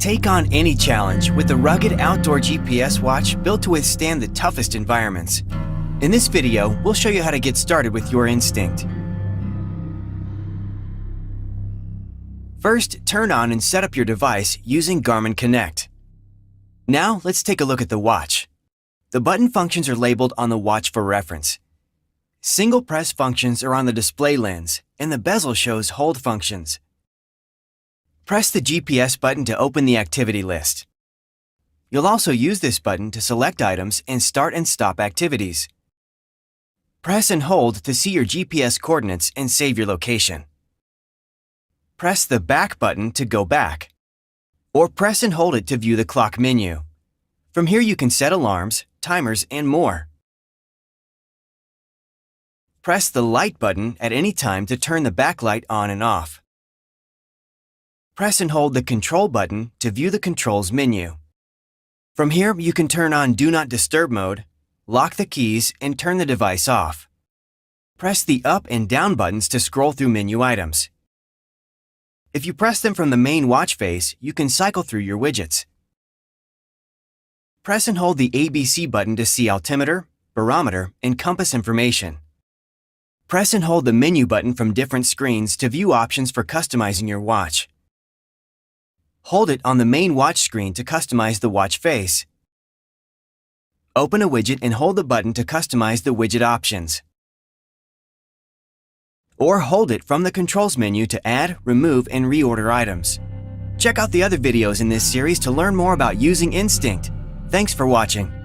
Take on any challenge with the rugged outdoor GPS watch built to withstand the toughest environments. In this video, we'll show you how to get started with your instinct. First, turn on and set up your device using Garmin Connect. Now, let's take a look at the watch. The button functions are labeled on the watch for reference. Single press functions are on the display lens, and the bezel shows hold functions. Press the GPS button to open the activity list. You'll also use this button to select items and start and stop activities. Press and hold to see your GPS coordinates and save your location. Press the back button to go back, or press and hold it to view the clock menu. From here you can set alarms, timers, and more. Press the light button at any time to turn the backlight on and off. Press and hold the control button to view the controls menu. From here, you can turn on Do Not Disturb mode, lock the keys, and turn the device off. Press the up and down buttons to scroll through menu items. If you press them from the main watch face, you can cycle through your widgets. Press and hold the ABC button to see altimeter, barometer, and compass information. Press and hold the menu button from different screens to view options for customizing your watch. Hold it on the main watch screen to customize the watch face. Open a widget and hold the button to customize the widget options. Or hold it from the controls menu to add, remove, and reorder items. Check out the other videos in this series to learn more about using Instinct. Thanks for watching.